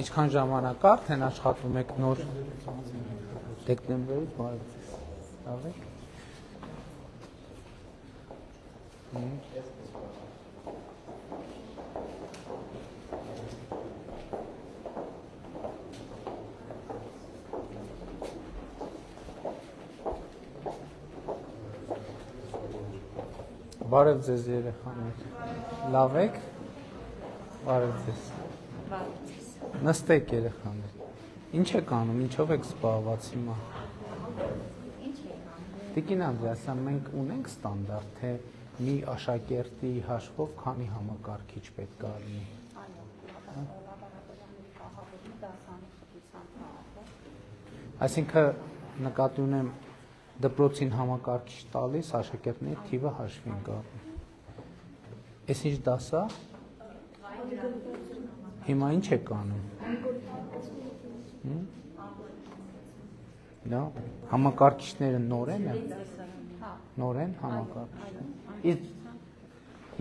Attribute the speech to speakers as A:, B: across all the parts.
A: Ինչքան ժամանակ արդեն աշխատում եք նոր դեկտեմբերից բարև եք։ Բարև ձեզ երեխաներ, լավ եք, բարև ձեզ, նստեք երեխաներ, ինչ եք անում, ինչով եք զբաղված հիմա։ Տիկին Անդրեասյան, մենք ունենք ստանդարտ, թե մի աշակերտի հաշվով քանի համակարգիչ պետք է լինի։ Այսինքն նկատի ունեմ դպրոցին համակարգիչ տալիս աշակերտների թիվը հաշվի ենք առնում։ Էս ինչ դաս է։ Հիմա ինչ եք անում։ Դա համակարգիչները նոր են։ Նոր են համակարգիչները։ Իսկ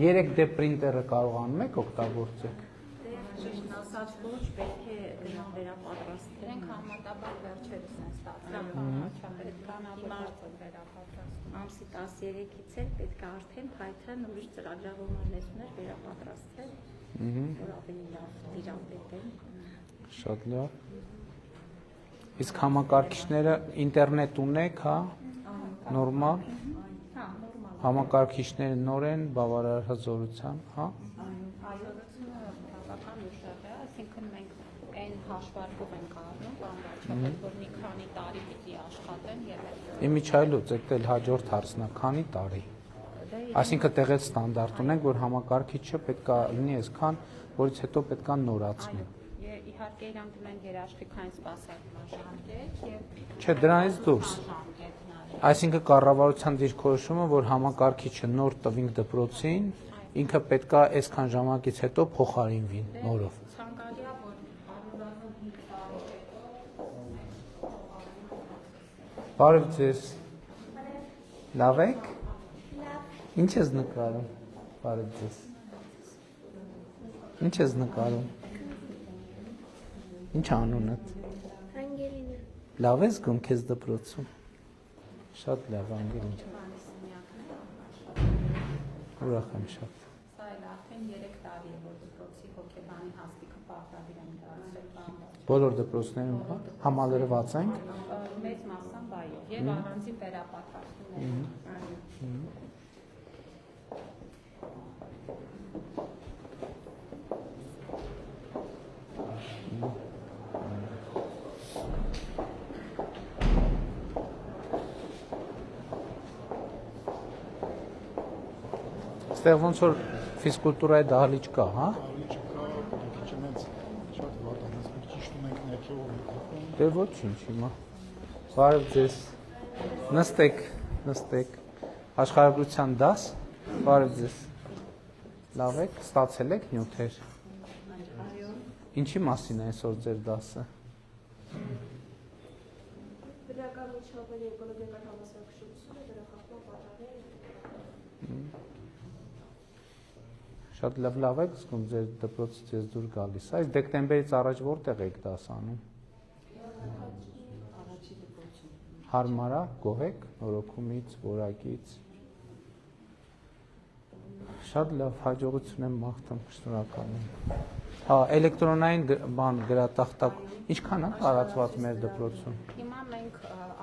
A: 3D պրինտերը կարողանում եք օգտագործել։
B: Ճիշտն ասած ոչ պետք է դրանք վերապատրաստենք, համատաբար վերջերս են ստացվում, պետք է անհամարտ վերապատրաստում։ Ամսի 13-ից էլ պետք է արդեն Python ուրիշ ծրագրավորումներ վերապատրաստել, որ ավելի լավ դիապետեն։
A: Շատ լավ։ Իսկ համակարգիչները ինտերնետ ունեք, հա, նորմալ։
B: Հա, նորմալ։
A: Համակարգիչները նոր են, բավարար հզորության, հա։
B: Այսինքն մենք այն հաշվարկով ենք առնում, բանվաճապետ, որ մի քանի տարի պիտի աշխատեն եւ
A: Իմիջայլոց եկել հաջորդ հարցնա, քանի տարի։ Այսինքն տեղից ստանդարտ ունենք, որ համակարգիչը պետք է լինի այսքան, որից հետո պետք է նորացնել։
B: Իհարկե իրանք ունեն երաշխիքային սպասարկման ժամկետ եւ
A: Չէ, դրանից դուրս։ Այսինքն կառավարության դիրքորոշումը, որ համակարգիչը նոր տվինք դպրոցին, ինքը պետք է այսքան ժամանակից հետո փոխարինվի նորով։
B: Ցանկալի է, որ
A: Բարև ձեզ։ Լավ եք։ Ինչ ես նկարում։ Բարև ձեզ։ Ինչ ես նկարում։ Ինչ անունդ։
C: Անգելինա։
A: Լավ ես զգում քեզ դպրոցում։ Շատ լավ, Անգելին։ Ուրախ եմ շատ։
B: սա էլ արդեն 3 տարի է, որ դպրոցի հոգեբանի հաստիքը պարտադիր են դարձրել բանվաճ։
A: Բոլոր դպրոցներում համալրված ենք։
B: Մեծ մասամբ այո, եւ առանձին վերապատրաստումներ։
A: Ստեղ ոնց որ ֆիզկուլտուրայի դահլիճ կա, հա։ Դե ոչինչ հիմա։ Բարև ձեզ։ Նստեք, նստեք։ Աշխարհագրության դաս։ Բարև ձեզ։ Լավ եք, ստացել եք նյութեր։ Ինչի մասին է այսօր ձեր դասը։
C: Դրական միջավայրի էկոլոգիական համասարակշռությունը, դրախախտման պատճառները։
A: Շատ լավ եք զգում ձեր դպրոցից ես դուր գալիս։ Այս դեկտեմբերից առաջ որտեղ եք դաս անում։ Հարմար է, գոհ եք նորոգումից, որակից։ Շատ լավ, հաջողություն եմ մաղթում, շնորհակալ եմ։ Հա, էլեկտրոնային բան գրատախտակ ինչքան է տարածված մեր դպրոցում։
B: Հիմա մենք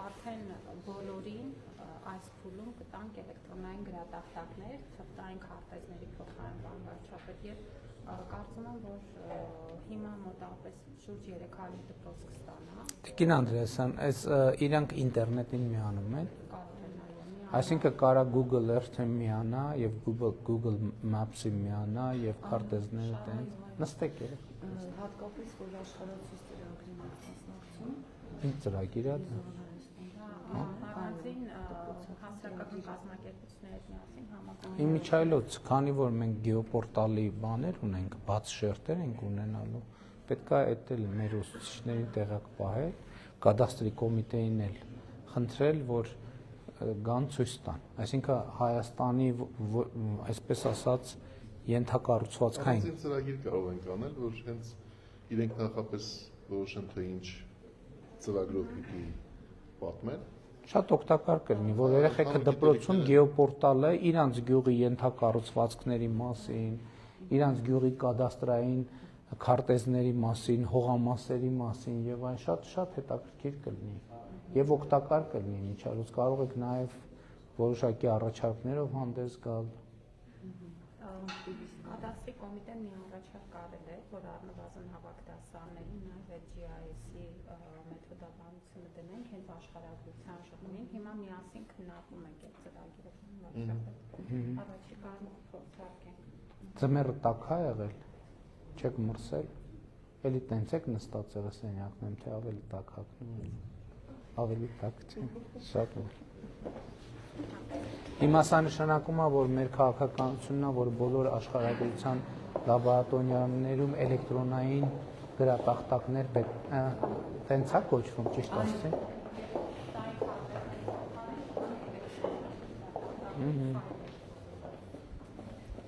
B: արդեն բոլորին այս փուլում կտանք էլեկտրոնային գրատախտակներ, թղթային քարտեզների փոխարեն բանվաճապետ եւ կարծում եմ, որ հիմա մոտավորապես շուրջ 300 դպրոց կստանա։
A: Տիկին Անդրեասյան, այս իրանք ինտերնետին միանում են։ Այսինքն կարա Google Earth-ին միանա եւ Google Maps-ին միանա եւ քարտեզները տենց։ Նստեք երեք։
B: Հատկապես որ աշխարհացույց ծրագրի մասնակցում։
A: Ինչ ծրագիր է։
B: Առանձին հասարակական կազմակերպությունների միասին համակարգ։
A: Իմիջայլոց, քանի որ մենք գեոպորտալի բաներ ունենք, բաց շերտեր ենք ունենալու, պետք է այդ էլ մեր ուսուցիչներին տեղակ պահել, կադաստրի կոմիտեին էլ խնդրել, որ գան ցույց տան։ Այսինքն Հայաստանի այսպես ասած ենթակառուցվածքային
D: ծրագիր կարող ենք անել, որ հենց իրենք նախապես որոշեն թե ինչ ծրագրով պիտի պատմեն։
A: Շատ օգտակար կլինի, որ երեխեքը դպրոցում գեոպորտալը իրանց գյուղի ենթակառուցվածքների մասին, իրանց գյուղի կադաստրային քարտեզների մասին, հողամասերի մասին եւ այն շատ հետաքրքիր կլինի եւ օգտակար կլինի միջազգ կարող եք նաեւ որոշակի առաջարկներով հանդես գալ։
B: Կադաստրի կոմիտեն մի առաջարկ արել է, որ առնվազն հավաք դասարներին նաև GIS-ի մեթոդաբանությունը դնենք հենց աշխարհագրության շրջանին։ Հիմա միասին քննարկում ենք այդ ծրագիրը առաջիկայում փորձարկենք։
A: Ձմեռը տաք է եղել, չեք մրսել, էլի տենց եք նստած եղել սենյակներում, թե ավելի տաք հագնում եք, ավելի տաք չէ, շատ լավ։ Հիմա սա նշանակում է, որ մեր քաղաքականությունն է, որ բոլոր աշխարհագրության լաբորատորիաներում էլեկտրոնային գրատախտակներ տենց է կոչվում, ճիշտ ասեցի։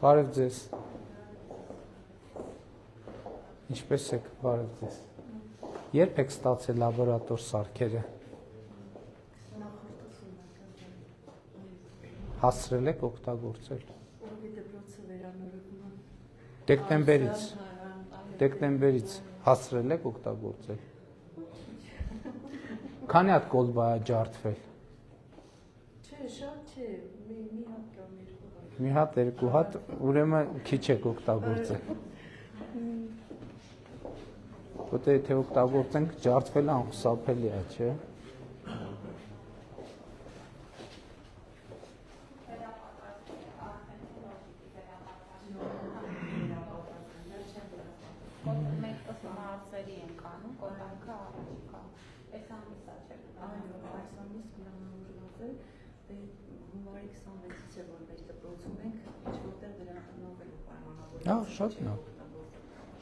A: Բարև ձեզ։ Ինչպես եք, բարև ձեզ։ Երբ եք ստացել լաբորատոր սարքերը։ Հասցրել եք օգտագործել։ Դեկտեմբերից հասցրել եք օգտագործել։ Քանի հատ կոլբա է ջարդվել։
E: Չէ, շատ չէ, մի հատ կամ երկու հատ։
A: Մի հատ, երկու հատ, ուրեմն քիչ եք օգտագործել։ Որտե եթե օգտագործենք, ջարդվելը անխուսափելի է, չէ՞։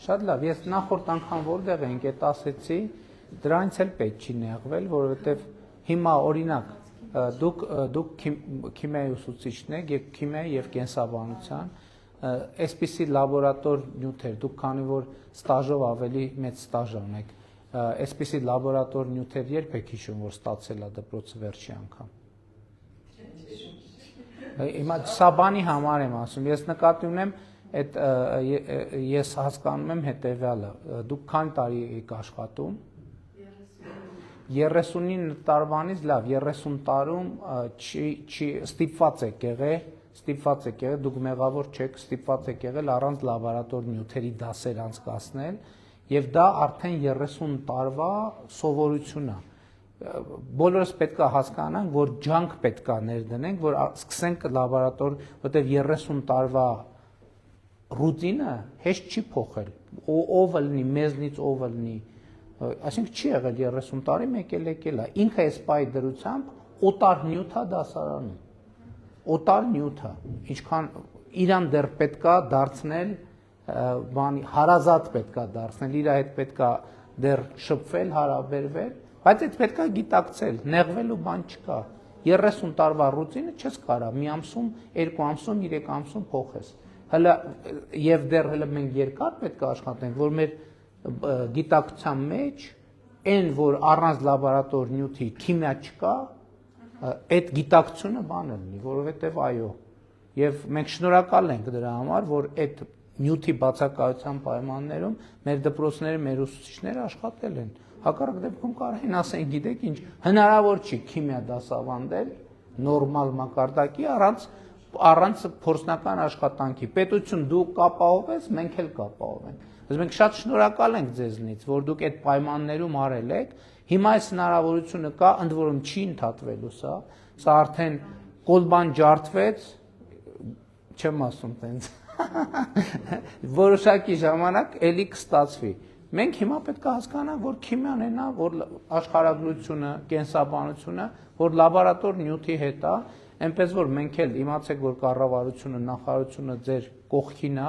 A: Շատ լավ, ես նախորդ անգամ որտեղ ենք այդ ասեցի, դրանից էլ պետք չի նեղվել, որովհետև հիմա օրինակ դուք քիմիայի ուսուցիչն եք եւ քիմիայի եւ կենսաբանության, այսպիսի լաբորատոր նյութեր, դուք քանի որ ստաժով ավելի մեծ ստաժ ունեք, այսպիսի լաբորատոր նյութեր երբ եք հիշում, որ ստացել է դպրոցը վերջի անգամ։ Հիմա սա բանի համար եմ ասում, ես նկատի ունեմ ես հասկանում եմ հետևյալը, դուք քանի տարի եք աշխատում, 39 տարվանից լավ, 30 տարում ստիպված եք եղել, դուք մեղավոր չեք, ստիպված եք եղել առանց լաբորատոր նյութերի դասեր անցկացնել, եւ դա արդեն 30 տարվա սովորություն է։ Բոլորս պետք է հասկանանք, որ ջանք պետք է ներդնենք, որ սկսենք լաբորատոր, որտեղ 30 տարվա ռուտինը հեշտ չի փոխել, ով լինի, մեզնից ով լինի, այսինքն չի եղել 30 տարի մեկ էլ եկել է, ինքը այս պայի դրությամբ օտար նյութ է դասարանում, օտար նյութ է, ինչքան իրան դեռ պետք է դարձնել, հարազատ պետք է դարձնել, իր հետ պետք է դեռ շփվել, հարաբերվել, բայց այդ պետք է գիտակցել, նեղվելու բան չկա, 30 տարվա ռուտինը չես կարա, մի ամսում, 2 ամսում, 3 ամսում փոխես։ Հələ եւ դեռ հələ մենք երկար պետք է աշխատենք, որ մեր գիտակցության մեջ այն որ առանց լաբորատոր նյութի քիմիա չկա, այդ գիտակցությունը բանը լինի, որովհետեւ այո, եւ մենք շնորհակալ ենք դրա համար, որ այդ նյութի բացակայության պայմաններում մեր դպրոցները, մեր ուսուցիչները աշխատել են։ Հակառակ դեպքում կարող են ասեն, գիտեք ինչ, հնարավոր չի քիմիա դասավանդել նորմալ մակարդակի առանց փորձնական աշխատանքի, պետություն դու կապահովես, մենք էլ կապահովենք։ Բայց մենք շատ շնորհակալ ենք ձեզնից, որ դուք այդ պայմաններում արել եք, հիմա այս հնարավորությունը կա, ընդ որում չի ընդհատվելու սա արդեն կոլբան ջարդվեց, չեմ ասում տենց, որոշակի ժամանակ էլի կստացվի։ Մենք հիմա պետք է հասկանանք, որ քիմիան էնա, որ աշխարհագրությունը, կենսաբանությունը, որ լաբորատոր նյութի հետ է, այնպես որ մենք էլ իմացեք, որ կառավարությունը, նախարարությունը ձեր կողքին է,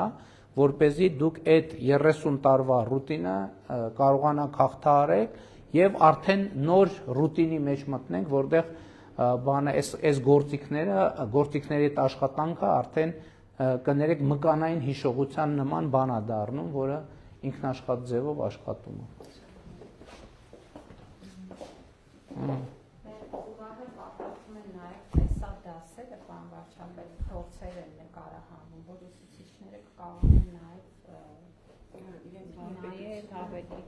A: որպեսզի դուք այդ 30 տարվա ռուտինը կարողանաք հաղթահարել եւ արդեն նոր ռուտինի մեջ մտնենք, որտեղ այս գործիքների այդ աշխատանքը արդեն կներեք մկանային հիշողության նման բան է դառնում, որը ինքնաշխատ ձևով աշխատում է։
B: Ուղղակի պատրաստում են նաև տեսա դասերը, բան վարչապետ փորձեր են նկարահանում, որ ուսուցիչները կարողանան նաև ավելի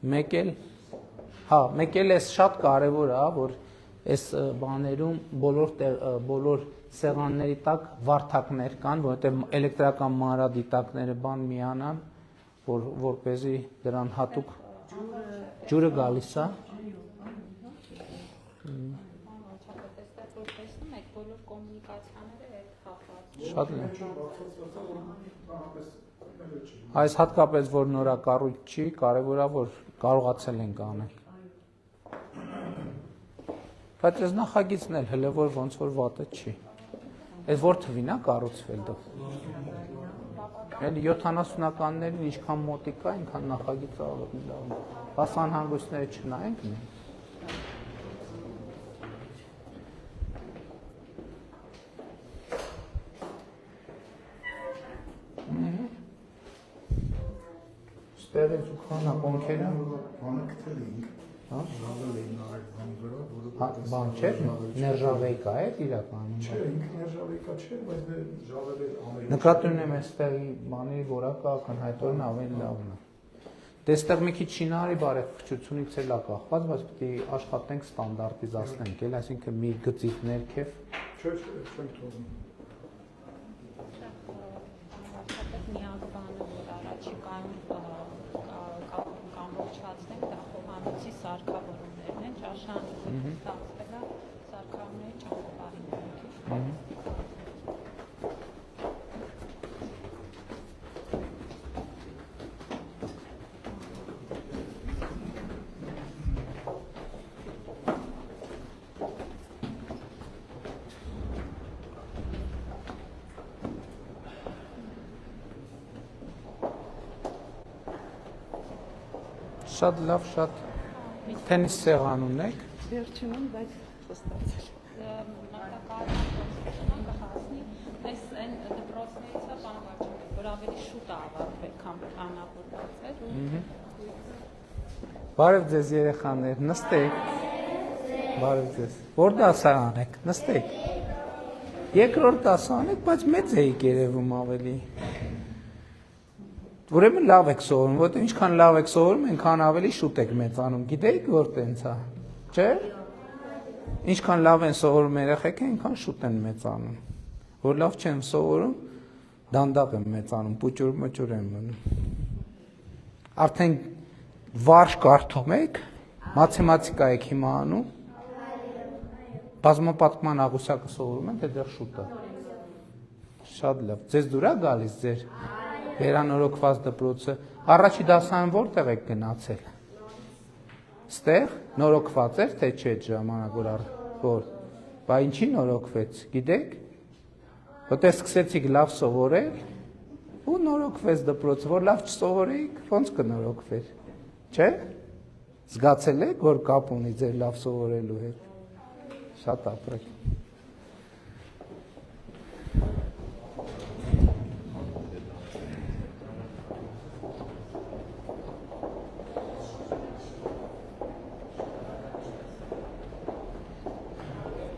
A: մեկ էլ էս շատ կարևոր է, որ այս բաներում բոլոր սեղանների տակ վարդակներ կան, որովհետև էլեկտրական մանրադիտակները բան միանան, որպեսզի դրան հատուկ ջուրը գալիս է։
B: տեսնում եք բոլոր կոմունիկացիաները այդ կապված։
A: Շատ լավ։ Այս հատկապես որ նորակառույց չի, կարևոր է որ կարողացել ենք անել։ Բայց այս նախագիծն էլ հələ որ ոնց որ վատը չի։ Այս որ թվին է կառուցվել դա։ Էլ 70-ականներին ինչքան մոտիկ է, այնքան նախագիծը ավելի լավ է։ Բաց անհանգույցները չնայենք մենք։ Ստեղից ու քանա կոնքերը։
F: Բանը գտել էինք, ժավել էին արել բանի վրա, որը
A: Բան չէ, ներժավեյկա է իրականում։
F: չէ, ինքը ներժավեյկա չէ, բայց դե ժավել էր ամեն
A: Նկատի ունեմ այստեղի բանի որակը ակնհայտորեն ավելի լավն է։ Դե այստեղ մի քիչ շինարարի բարեփոխությունից էլ է կախված, բայց պետք է աշխատենք ստանդարտիզացնենք, էլ այսինքն մի գծիկ ներքև։
F: Չէ, չենք թողնում։
B: Միակ բանը, որ առաջիկայում կամորջացնենք, դա խոհանոցի սարքավորումներն են, ճաշան ստացվել է սարքավորումների ճանապարհին։
A: Շատ լավ, շատ թենիս սեղան ունեք։
E: Վերջինում, բայց ստացել։
B: Մարտակարարական կհասնի, այս այն դպրոցներից է բանվարչապետ, որ ավելի շուտ է ավարտվել, քան պլանավորված էր։
A: Բարև ձեզ երեխաներ, նստեք։ Բարև ձեզ։ Որ դասարան եք, նստեք։ Երկրորդ դասարան եք, բայց մեծ էիք երևում ավելի։ Ուրեմն լավ եք սովորում, որտեղ ինչքան լավ եք սովորում, այնքան ավելի շուտ եք մեծանում։ Գիտեիք որ տենց է, չէ՞։ Ինչքան լավ են սովորում երեխեքը, այնքան շուտ են մեծանում։ Որ լավ չեն սովորում, դանդաղ են մեծանում, պուճուր-մճուր են մնում։ Արդեն վարժ կարդում եք, մաթեմատիկա եք հիմա անում, բազմապատկման աղյուսակը սովորում եք, դեռ շուտ է։ Շատ լավ։ Ձեզ դուր է գալիս ձեր վերանորոգված դպրոցը։ Առաջի դասարան որտեղ եք գնացել։ Ստեղ նորոգված էր, թե չէ ժամանակ որ բա ինչի նորոգվեց, գիտեք։ Որտեղ սկսեցիք լավ սովորել ու նորոգվեց դպրոցը, որ լավ չսովորեիք, ոնց կնորոգվեր։ Չէ՞։ Զգացել եք, որ կապ ունի ձեր լավ սովորելու հետ։ Շատ ապրեք։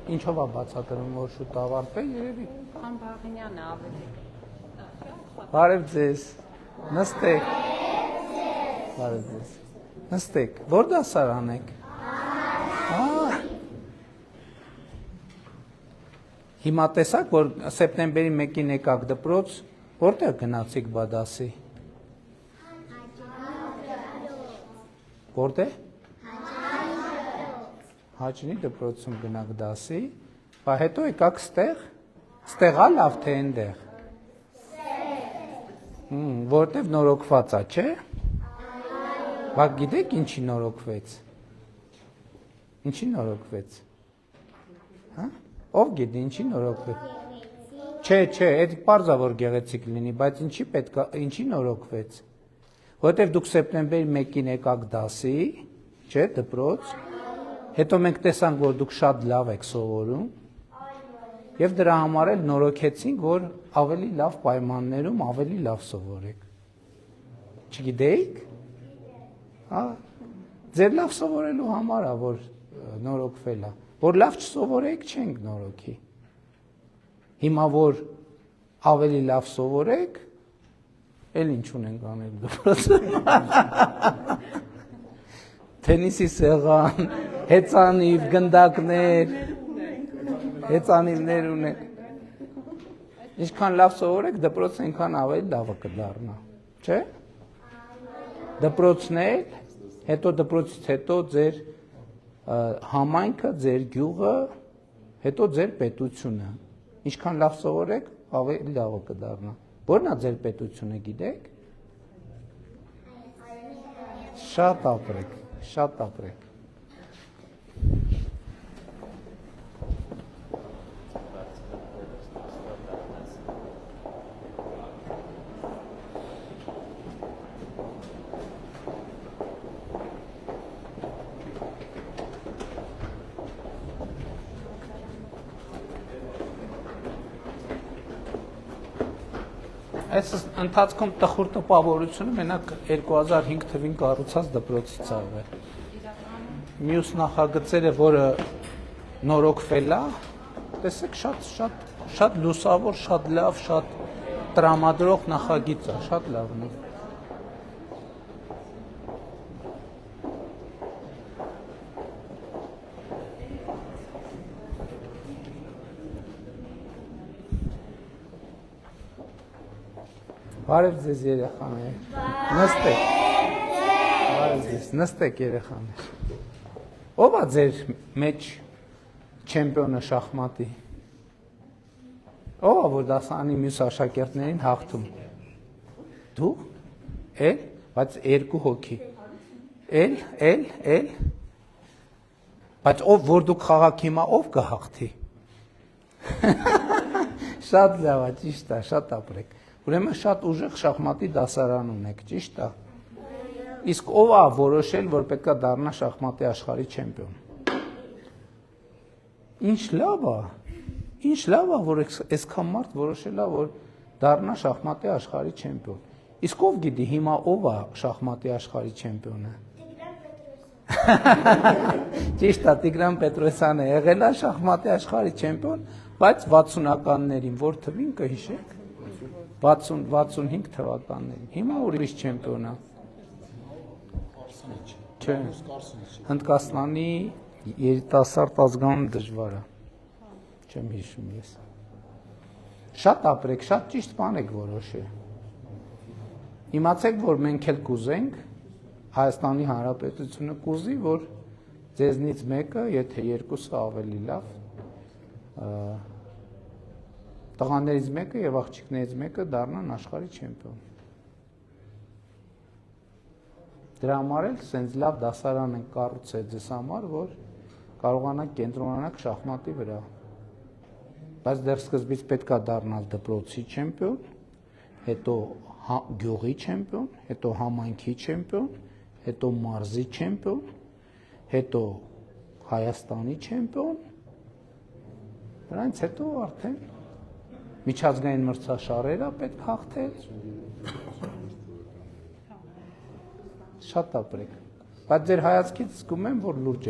A: Ինչով է բացատրում, որ շուտ ավարտվի, երևի։
B: Քան Բաղինյանը ավելի։
A: Բարև ձեզ։ Նստեք։ Բարև ձեզ։ Նստեք։ Որ դասարան եք։ Հիմա տեսաք, որ սեպտեմբերի 1-ին եկաք դպրոց, որտեղ գնացիք բադասի։ Որտեղ։ Հաճնի դպրոցում գնաք դասի, բա հետո եկաք ստեղ, ստեղա լավ թե այնտեղ։ Որտև նորոգված է, չէ։ Բա գիտեք ինչի նորոգվեց։ Ինչի նորոգվեց։ Հա։ Ով գիտի ինչի նորոգվեց։ Չէ, այդ պարզ է որ գեղեցիկ լինի, բայց ինչի պետք է, ինչի նորոգվեց։ Որտև դուք սեպտեմբերի 1-ին եկաք դասի, չէ, դպրոց։ Հետո մենք տեսանք, որ դուք շատ լավ եք սովորում եւ դրա համար էլ նորոգեցինք, որ ավելի լավ պայմաններում ավելի լավ սովորեք։ Չգիտեիք։ Հա։ Ձեր լավ սովորելու համար է, որ նորոգվել է։ Որ լավ չսովորեք, չենք նորոգի։ Հիմա որ ավելի լավ սովորեք, էլ ինչ ունենք անել դպրոցը։ Թենիսի սեղան, հեծանիվ, գնդակներ, հեծանիվներ ունենք։ Ինչքան լավ սովորեք, դպրոցը այնքան ավելի լավը կդառնա, չէ՞։ Դպրոցն էլ, հետո դպրոցից հետո ձեր համայնքը, ձեր գյուղը, հետո ձեր պետությունը։ Ինչքան լավ սովորեք, ավելի լավը կդառնա։ Որն է ձեր պետությունը, գիտեք։ Շատ ապրեք, շատ ապրեք։ Այս ընթացքում տխուր տպավորությունը մենակ 2005 թվին կառուցած դպրոցից արվել։ Մյուս նախագծերը, որը նորոգվել է, տեսեք շատ լուսավոր, շատ լավ, շատ տրամադրող նախագիծ է, շատ լավն է։ Բարև ձեզ երեխաներ, նստեք, բարև ձեզ, նստեք երեխաներ, ով է ձեր մեջ չեմպիոնը շախմատի, ով է որ դասարանի մյուս աշակերտներին հաղթում, դու, էլ, բայց երկու հոգի, էլ, բայց ով որ դուք խաղաք հիմա ով կհաղթի, շատ լավ է, ճիշտ է, շատ ապրեք, ուրեմն շատ ուժեղ շախմատի դասարան ունեք, ճիշտ է։ Իսկ ով է որոշել, որ պետք է դառնա շախմատի աշխարհի չեմպիոն։ Ինչ լավ է, որ այսքան մարդ որոշել է, որ դառնա շախմատի աշխարհի չեմպիոն։ Իսկ ով գիտի հիմա ով է շախմատի աշխարհի չեմպիոնը։ Ճիշտ է, Տիգրան Պետրոսյանը եղել է շախմատի աշխարհի չեմպիոն, բայց 60-ականներին որ թվին կհիշեք։ 60-65 թվականներին, հիմա ուրիշ չեմպիոն է։ Չէ, Հնդկաստանի երիտասարդ ազգանուն դժվար է, չեմ հիշում ես։ Շատ ապրեք, շատ ճիշտ բան եք որոշել։ Իմացեք, որ մենք էլ կուզենք, Հայաստանի Հանրապետությունը կուզի, որ ձեզնից մեկը, եթե երկուսը ավելի լավ, տղաներից մեկը եւ աղջիկներից մեկը դառնան աշխարհի չեմպիոն։ Դրա համար էլ սենց լավ դասարան են կառուցել ձեզ համար, որ կարողանաք կենտրոնանալ շախմատի վրա։ Բայց դեռ սկզբից պետք է դառնալ դպրոցի չեմպիոն, հետո գյուղի չեմպիոն, հետո համայնքի չեմպիոն, հետո մարզի չեմպիոն, հետո Հայաստանի չեմպիոն։ Դրանից հետո արդեն միջազգային մրցաշարերը պետք հաղթել։ Շատ ապրեք։ Բայց ձեր հայացքից զգում եմ, որ լուրջ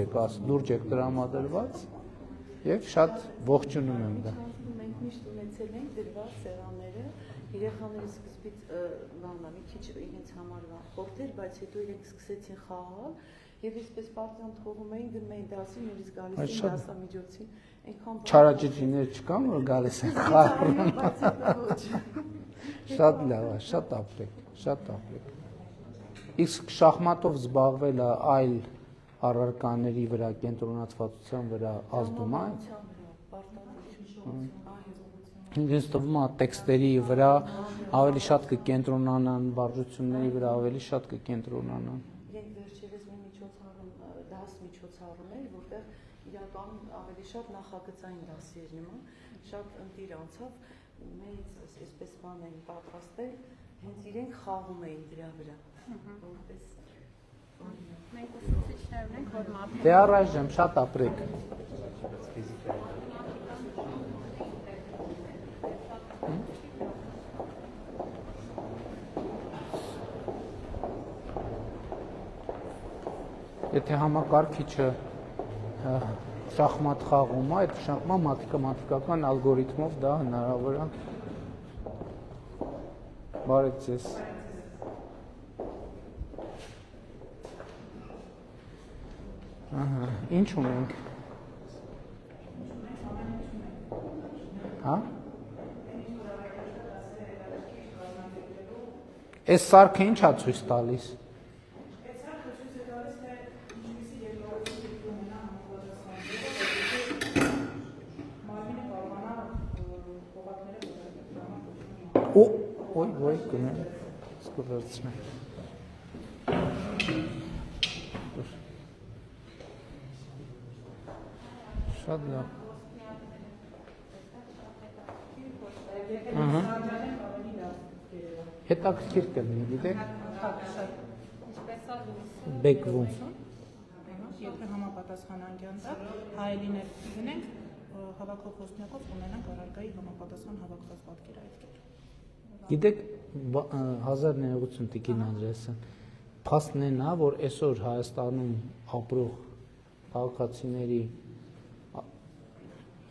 A: եք տրամադրված եւ շատ ողջունում եմ դա։
E: Մենք միշտ ունեցել ենք դրված սեղանները, երեխաները սկզբից բանա մի քիչ իրենց համար խորտեր, բայց հետո իրենք սկսեցին խաղալ եւ այսպես պարտիան թողում էին գնում էին դասի, նորից գալիս էին դասամիջոցին։
A: Չարաճճիներ չկան, որ գալիս են խաղում։ Շատ լավ է, շատ ապրեք։ Իսկ շախմատով զբաղվելը այլ առարկաների վրա, կենտրոնացվածության վրա ազդում է։ Ինձ թվում է տեքստերի վրա ավելի շատ կկենտրոնանան, վարժությունների վրա ավելի շատ կկենտրոնանան։
E: Իրենք վերջերս մի միջոցառում էր, որտեղ իրականում ավելի շատ նախագծային դասեր նման, շատ ընտիր անցավ, մեծ այսպես բան էին պատրաստել, հենց իրենք խաղում էին դրա վրա, որպես
B: Մենք ուսուցիչներ ունենք, որ մարդիկ
A: Դե առայժմ շատ ապրեք։ եթե համակարգիչը շախմատ խաղում է, այդ մաթեմատիկական ալգորիթմով դա հնարավոր է։ Բարև ձեզ։ Ահա, ինչ ունենք։ Հա? Այս սարքը ի՞նչ է ցույց տալիս։ Ոյ, գնա։ Սկսեցնեմ։ Շատ լավ։ Ահա։ Հետաքրքիր կլինի, գիտեք։ Բեկվում։
G: Եթե համապատասխանանկյան դա հայելին էլ գնենք, հավաքող խոսնյակով ունենանք առարկայի համապատասխան հավաքված պատկերը այդ կերպ։
A: Գիտեք 1980 Տիկին Անդրեասյան, փաստն է նա, որ այսօր Հայաստանում ապրող քաղաքացիների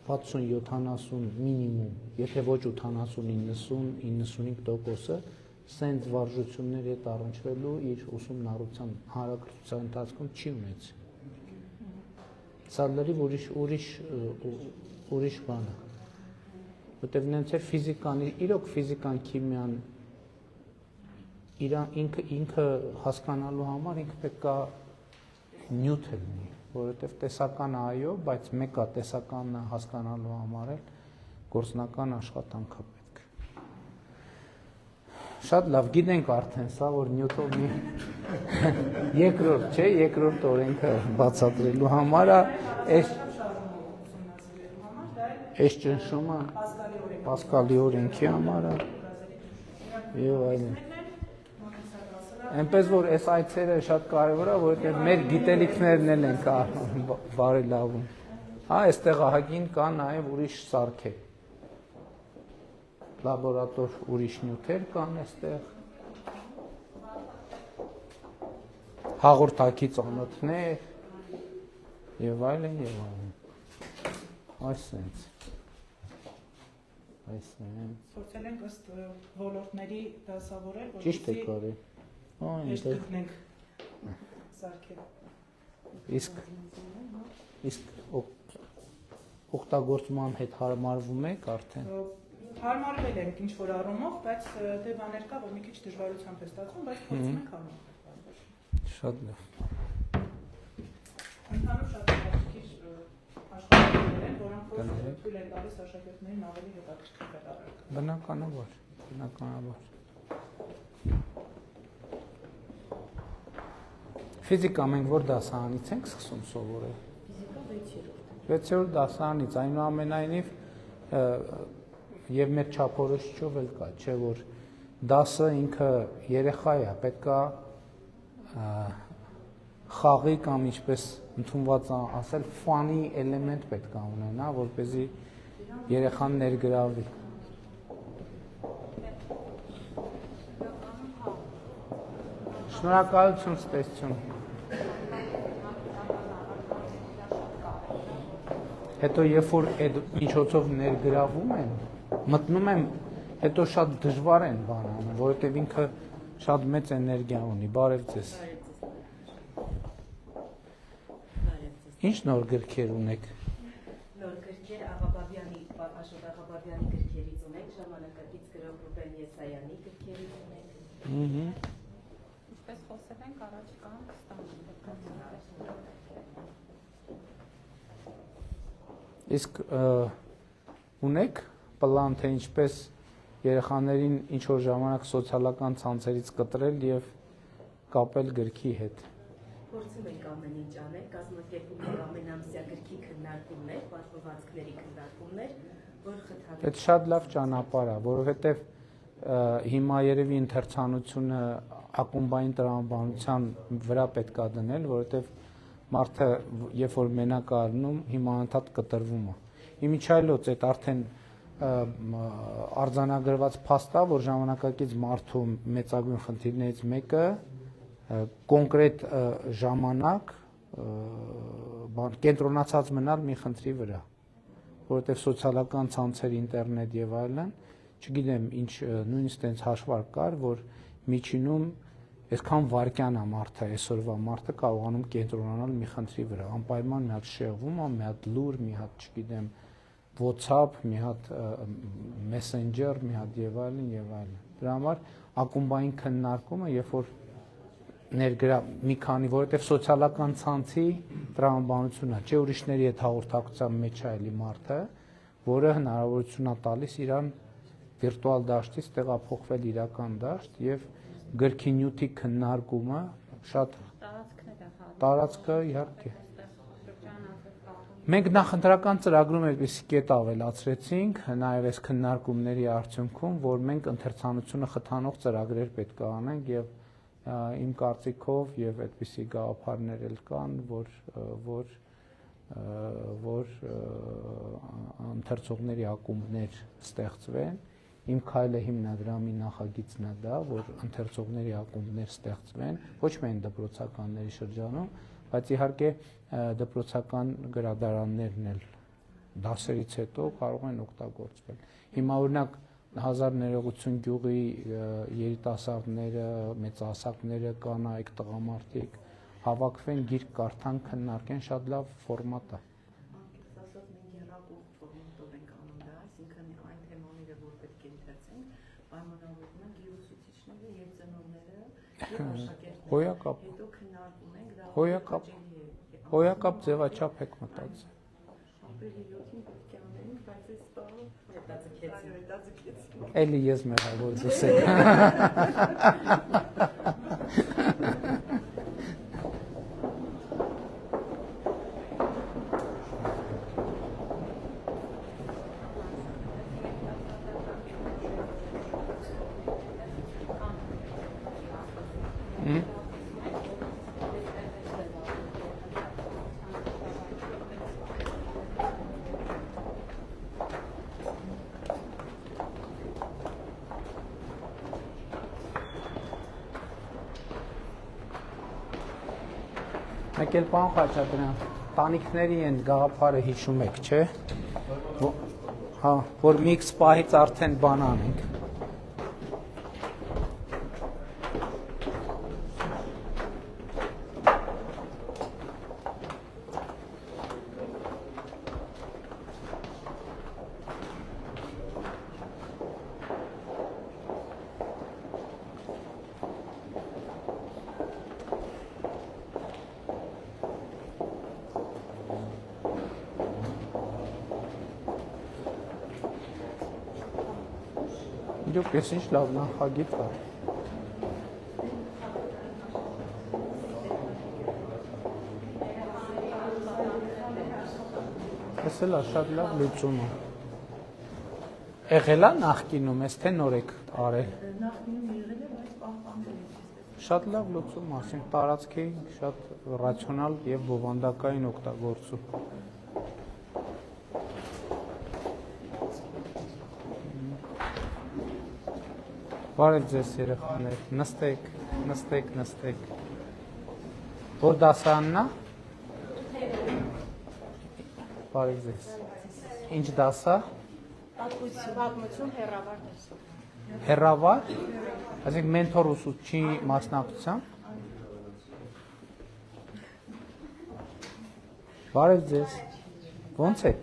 A: 60-70 մինիմում, եթե ոչ 80-90-95%-ը սենց վարժությունների հետ առնչվելու իր ուսումնառության հանրակրթության ընթացքում չի ունեցել։ Սա լրիվ ուրիշ բան է։ Որտեւ նենց է ֆիզիկան, իրոք ֆիզիկան, քիմիան ինքը հասկանալու համար ինքը պետք է նյութ լինի, որովհետեւ տեսական այո, բայց մեկը տեսականը հասկանալու համար էլ գործնական աշխատանք է պետք։ Շատ լավ, գիտենք արդեն սա, որ Նյուտոնի երկրորդ օրենքը բացատրելու համար է, այս ճնշումը Պասկալի օրենքի համար է եւ այլն։ Այնպես որ այս այցերը շատ կարևոր է, որովհետեւ մեր գիտելիքներն են բարելավում։ Հա, այստեղ ահագին կա նաեւ ուրիշ սարքեր։ Լաբորատոր ուրիշ նյութեր կան այստեղ։ Հաղորդակի ծանոթներ եւ այլն եւ այլն։ Այսպես
G: Փորձել ենք ըստ ոլորտների դասավորել,
A: Ճիշտ է կարի։
G: Հեշտ գտնենք սարքերը։
A: Իսկ օգտագործման հետ հարմարվում եք արդեն։
G: Հարմարվել ենք ինչ որ առումով, բայց դե բաներ կա, որ մի քիչ դժվարությամբ է ստացվում, բայց փորձում ենք հարմարվել։
A: Շատ լավ։
G: Ընդհանուր շատ քիչ աշխատանքներ են, որոնք թույլ են տալիս աշակերտներին ավելի հետաքրքիր վերաբերել։
A: Բնականաբար։ Ֆիզիկա մենք որ դասարանից ենք սկսում սովորել։ Ֆիզիկա 6-րդ դասարանից, այնուամենայնիվ եւ մեր չափորոշիչով էլ կա, չէ՞ որ դասը ինքը երեխա է, պետքա խաղի կամ ինչպես ընդունված ասել ֆանի էլեմենտ պետք է ունենա, որպեսզի երեխան ներգրավվի։ Շնորհակալություն, ստեսություն։ Հետո երբ որ այդ միջոցով ներգրավում են, մտնում եմ, հետո շատ դժվար են բան անում, որովհետև ինքը շատ մեծ էներգիա ունի։ Բարև ձեզ։ Ինչ նոր գրքեր ունեք։
H: Նոր գրքեր Աղաբաբյանի, Աշոտ Աղաբաբյանի գրքերից ունենք, ժամանակակից գրող Ռուբեն Եսայանի գրքերից ունենք։
B: Ինչպես խոսել ենք, առաջ կան
A: Իսկ ունեք պլան, թե ինչպես երեխաներին ինչ որ ժամանակ սոցիալական ցանցերից կտրել եւ կապել գրքի հետ։
H: Փորձում ենք ամեն ինչ անել, կազմակերպում ենք ամենամսյա գրքի քննարկումներ, պատմվածքների քննարկումներ, որ խթանում։
A: Դա շատ լավ ճանապարհ է, որովհետեւ հիմա երևի ընթերցանությունը ակումբային տրամաբանության վրա պետք է դնել, որովհետեւ մարդը երբ որ մենակ է առնում, հիմա անդադ կտրվում է։ Իմիջայլոց այդ արդեն արձանագրված փաստ է, որ ժամանակակից մարդու մեծագույն խնդիրներից մեկը կոնկրետ ժամանակ բան կենտրոնացած մնալ մի խնդրի վրա, որովհետև սոցիալական ցանցեր, ինտերնետ եւ այլն, չգիտեմ, ինչ նույնիսկ տենց հաշվարկ կար, որ միջինում այսքան վարկյան է մարդը, այսօրվա մարդը կարողանում կենտրոնանալ մի խնդրի վրա, անպայման մի հատ շեղվում է, մի հատ լուր, մի հատ, չգիտեմ, WhatsApp, մի հատ Messenger, մի հատ եւ այլն եւ այլն։ Դրա համար ակումբային քննարկումը, երբ որ ներգրա մի քանի, որովհետեւ սոցիալական ցանցի տրամաբանությունն է, չէ՞ ուրիշների հետ հաղորդակցության մեջ է էլի մարդը, որը հնարավորություն է տալիս իրան վիրտուալ դաշտից տեղափոխվել իրական դաշտ եւ գրքի նյութի քննարկումը շատ տարածքը իհարկե։ Մենք նախընտրական ծրագրում այդպիսի կետ ավելացրեցինք, նաև այս քննարկումների արդյունքում, որ մենք ընթերցանությունը խթանող ծրագրեր պետք է անենք եւ իմ կարծիքով եւ այդպիսի գաղափարներ էլ կան, որ ընթերցողների ակումբներ ստեղծվեն։ Իմ քայլը հիմնադրամի նախագիծն է դա, որ ընթերցողների ակումբներ ստեղծվեն, ոչ միայն դպրոցականների շրջանում, բայց իհարկե դպրոցական գրադարաններն էլ դասերից հետո կարող են օգտագործվել։ Հիմա օրինակ Հազար ներողություն գյուղի երիտասարդները, մեծահասակները, կանայք, տղամարդիկ հավաքվեն, գիրք կարդան, քննարկեն, շատ լավ ֆորմատ է։ Հոյակապ ձևաչափ եք մտածել։ Էլի ես մեղավոր դուս եք։ Մեկ էլ պան Խաչատրյան, տանիքների են գաղափարը հիշում եք, չէ՞։ Հա, որ մի քիչ պահից արդեն բան անենք։ Իրոք ես ինչ լավ նախագիծ է։ Ես էլ շատ լավ լուծում է։ Եղել է նախկինում, ես թե նոր եք արել։
E: Նախկինում եղել է, բայց պահպանվել է։
A: Շատ լավ լուծում, ասենք տարածքի շատ ռացիոնալ եւ բովանդակային օգտագործում։ Բարև ձեզ երեխաներ, նստեք։ Որ դասարանն է։ Բարև ձեզ։ Ինչ դաս է։
B: Պատմություն հեռավար դասը։
A: Հեռավար։ Այսինքն մենթոր ուսուցչի մասնակցությամբ։ Բարև ձեզ։ Ո՞նց եք։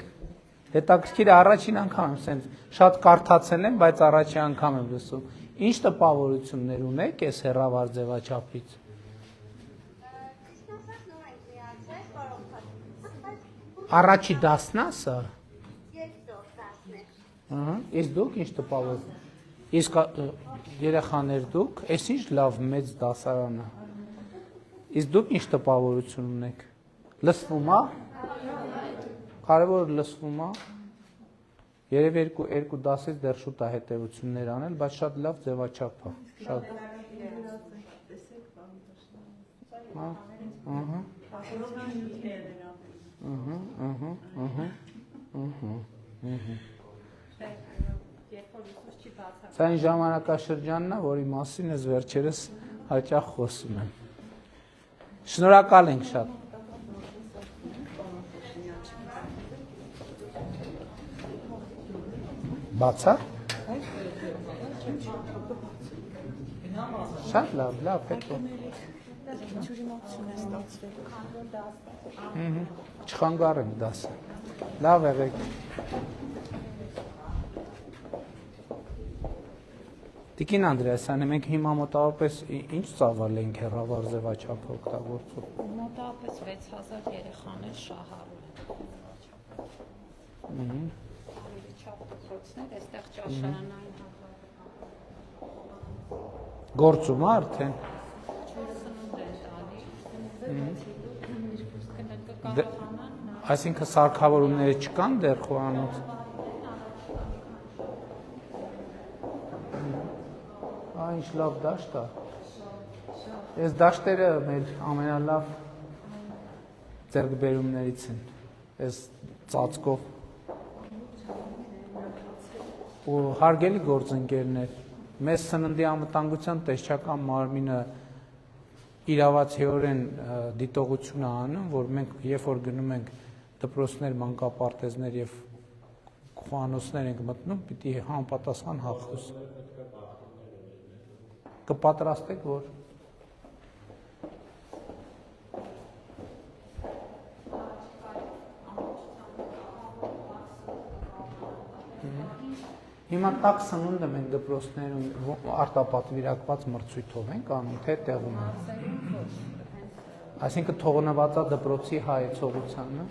A: Հետաքրքիր առաջին անգամ եմ սենց շատ կարդացել եմ, բայց առաջին անգամ եմ լսում։ Ինչ տպավորություններ ունեք այս հեռավար ձևաչափից։ Առաջի դասն է սա։ Իսկ դուք ինչ տպավոր։ Իսկ երեխաներ դուք, այս ինչ լավ մեծ դասարան է։ Իսկ դուք ինչ տպավորություն ունեք։ Լսվում է։ Կարևորը լսվում է։ Երևի երկու դասից դեռ շուտ է հետևություններ անել, բայց շատ լավ ձևաչափ է։ Շատ։ Սա այն ժամանակաշրջանն է, որի մասին ես վերջերս հաճախ խոսում եմ։ Շնորհակալ ենք շատ։ Բացա։ Շատ լավ, հետո։
E: Ջուրիմացություն է ստացվել։
A: Չխանգարենք դասը։ Լավ եղեք։ Տիկին Անդրեասյանը, մենք հիմա մոտավորապես ինչ ծավալ ենք հեռավար ձևաչափ օգտագործում։
B: Մոտավորապես 6000 երեխան է շահառու են։ Չափ դպրոցներ, այստեղ ճաշարանային
A: Գործում է արդեն։ Այսինքն սարքավորումները չկան դեռ խոհանոց։ Ինչ լավ դաշտ է։ Այս դաշտերը մեր ամենալավ ձեռքբերումներից են։ Այս ծածկով։ Ու հարգելի գործընկերներ, մեզ սննդի անվտանգության տեսչական մարմինը իրավացիորեն դիտողություն է անում, որ մենք երբ որ գնում ենք դպրոցներ, մանկապարտեզներ եւ խոհանոցներ ենք մտնում, պիտի համապատասխան հաղթოს։ Կպատրաստեք, որ հիմա տակ սնունդը մենք դպրոցներում արտապատվիրակված մրցույթով ենք անում, թե տեղում ենք։ Այսինքն թողնված է դպրոցի հայեցողությանը։